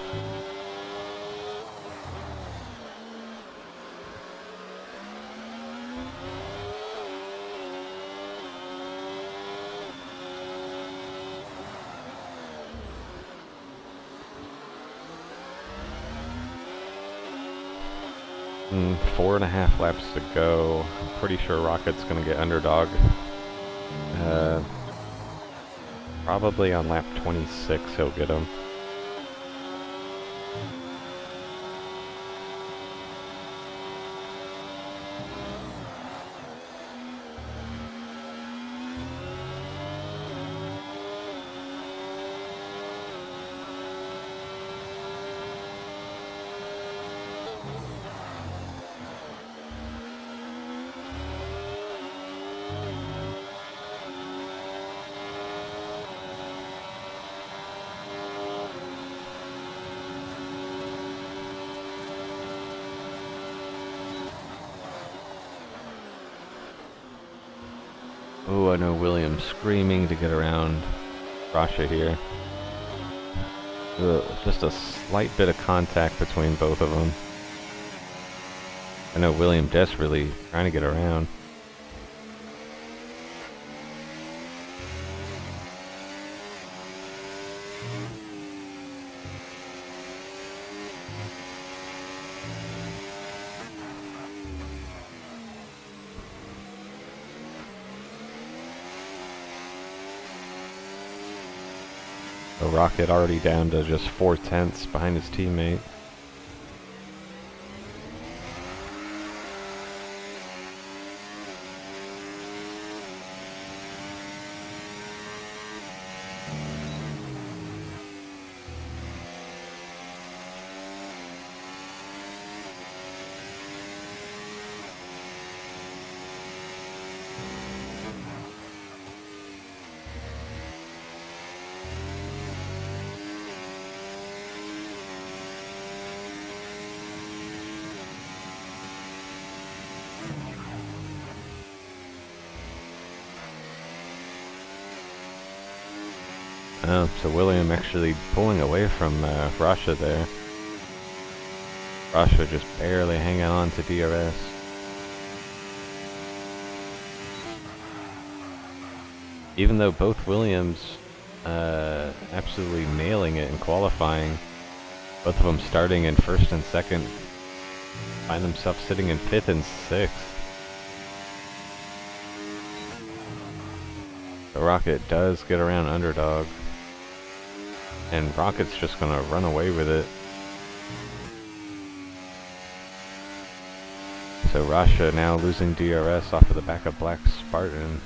And 4.5 laps to go. I'm pretty sure Rocket's gonna get Underdog. Probably on lap 26 he'll get him. Oh, I know William screaming to get around Rasha here. Just a slight bit of contact between both of them. I know William desperately trying to get around. A Rocket already down to just 4/10 behind his teammate. So William actually pulling away from Rasha there. Rasha just barely hanging on to DRS. even though both Williams absolutely nailing it in qualifying, both of them starting in first and second, find themselves sitting in fifth and sixth. The Rocket does get around Underdog, and Rocket's just gonna run away with it. So Rasha now losing DRS off of the back of Black Spartan.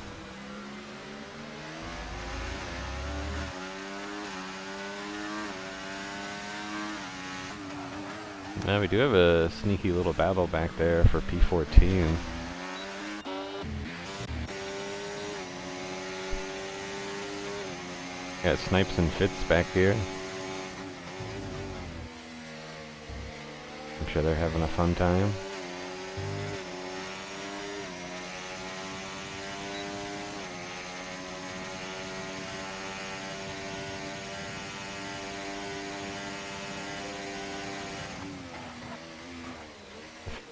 Now we do have a sneaky little battle back there for P14. Got Snipes and Fitz back here. I'm sure they're having a fun time.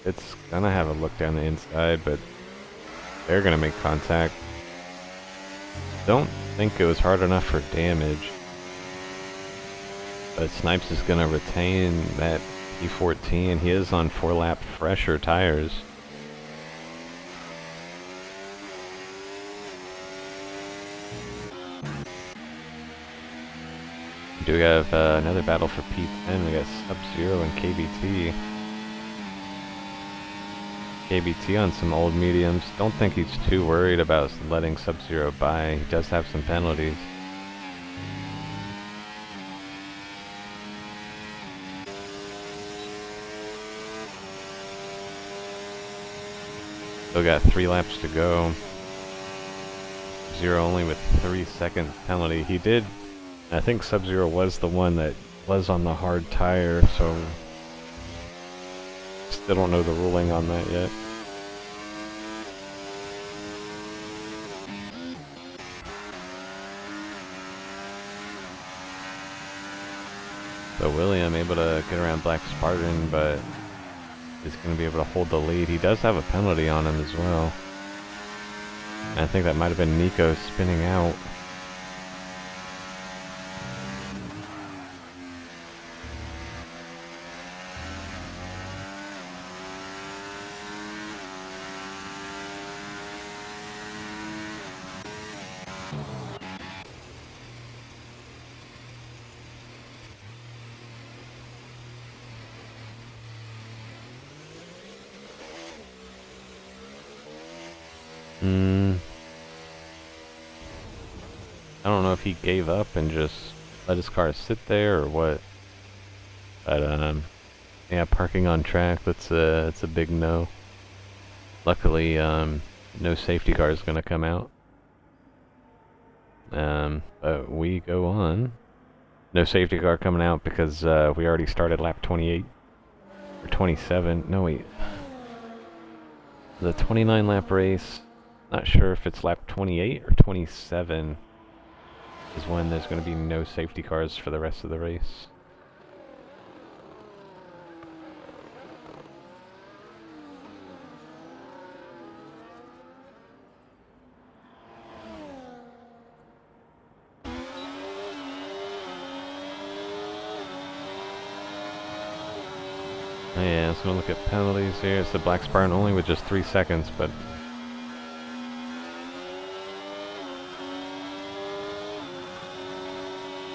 It's gonna have a look down the inside, but they're gonna make contact. Don't think it was hard enough for damage, but Snipes is gonna retain that P14. He is on 4-lap fresher tires. We do have another battle for P10. We got Sub-Zero and KBT. KBT on some old mediums. Don't think he's too worried about letting Sub-Zero by. He does have some penalties. Still got 3 laps to go. Zero only with 3-second penalty. He did, I think Sub-Zero was the one that was on the hard tire, so still don't know the ruling on that yet. So William able to get around Black Spartan, but is going to be able to hold the lead. He does have a penalty on him as well. And I think that might have been Nico spinning out. I don't know if he gave up and just let his car sit there or what. But yeah, parking on track, that's a big no. Luckily, no safety car is gonna come out. But we go on. No safety car coming out because we already started lap 28 or 27. No, wait. The 29 lap race. Not sure if it's lap 28 or 27 is when there's going to be no safety cars for the rest of the race. Oh yeah, let's go look at penalties here. It's the Black Spartan only with just 3 seconds, but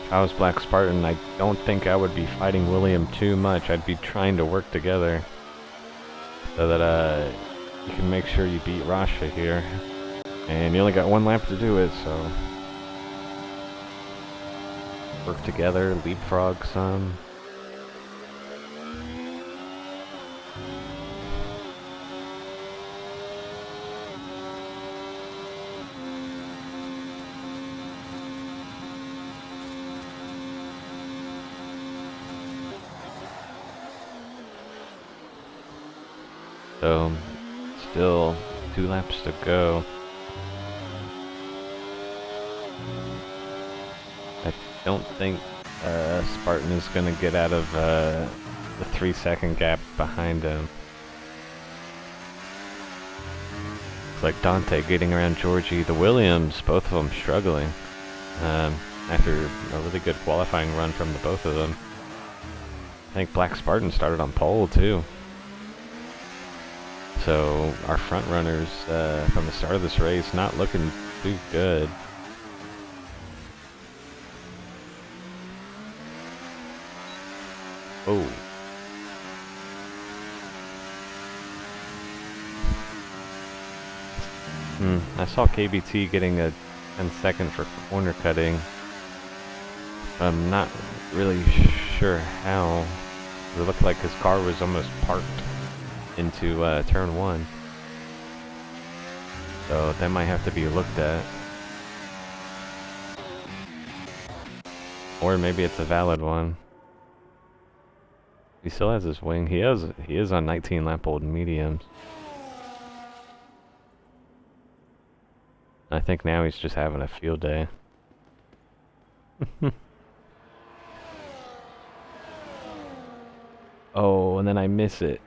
if I was Black Spartan, I don't think I would be fighting William too much. I'd be trying to work together so that you can make sure you beat Rasha here. And you only got 1 lap to do it, so work together, leapfrog some. So, still 2 laps to go. I don't think Spartan is going to get out of the 3-second gap behind him. It's like Dante getting around Georgie. The Williams, both of them struggling. After a really good qualifying run from the both of them. I think Black Spartan started on pole too. So our front runners from the start of this race not looking too good. Oh. I saw KBT getting a 10-second for corner cutting. I'm not really sure how. It looked like his car was almost parked into turn 1. So that might have to be looked at. Or maybe it's a valid one. He still has his wing. He is on 19 lap old mediums. I think now he's just having a field day. Oh, and then I miss it.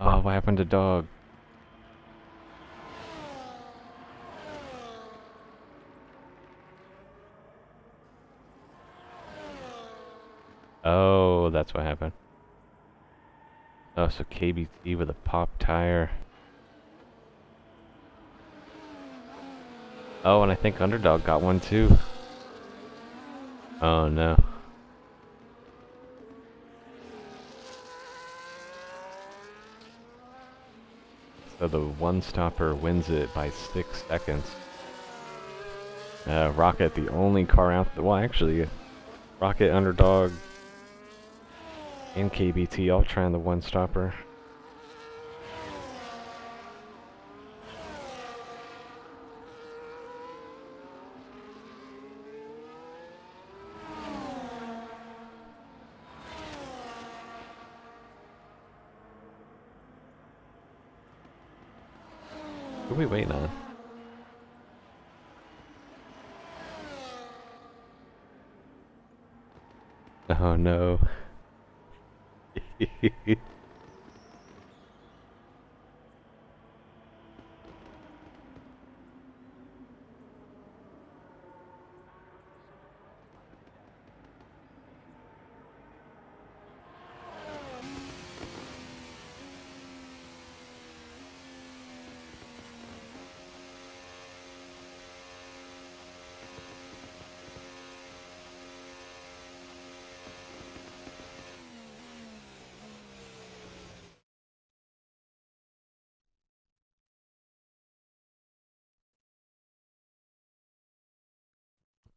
Oh, what happened to Dog? Oh, that's what happened. Oh, so KBT with a pop tire. Oh, and I think Underdog got one too. Oh no. So the one-stopper wins it by 6 seconds. Rocket, the only car out well actually, Rocket, Underdog, and KBT all trying the one-stopper. Who are we waiting on? Oh no.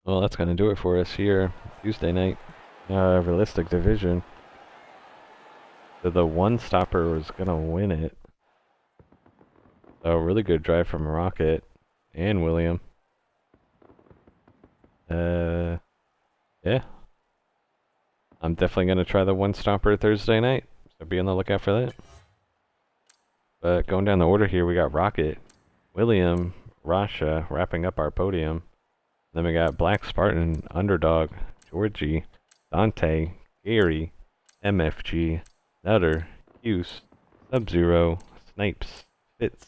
Well, that's gonna do it for us here, Tuesday night. Realistic division. So the one-stopper was gonna win it. So really good drive from Rocket and William. Yeah. I'm definitely gonna try the one-stopper Thursday night, so be on the lookout for that. But going down the order here, we got Rocket, William, Rasha wrapping up our podium. Then we got Black Spartan, Underdog, Georgie, Dante, Gary, MFG, Nutter, Hughes, Sub-Zero, Snipes, Fitz,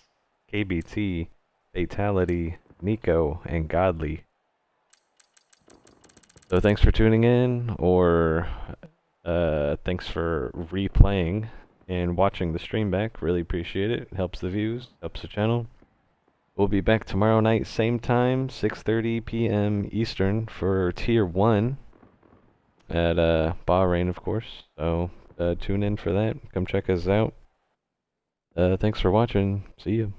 KBT, Fatality, Nico, and Godly. So thanks for tuning in, or thanks for replaying and watching the stream back. Really appreciate it. It helps the views, helps the channel. We'll be back tomorrow night, same time, 6:30 p.m. Eastern for Tier 1 at Bahrain, of course. So tune in for that. Come check us out. Thanks for watching. See you.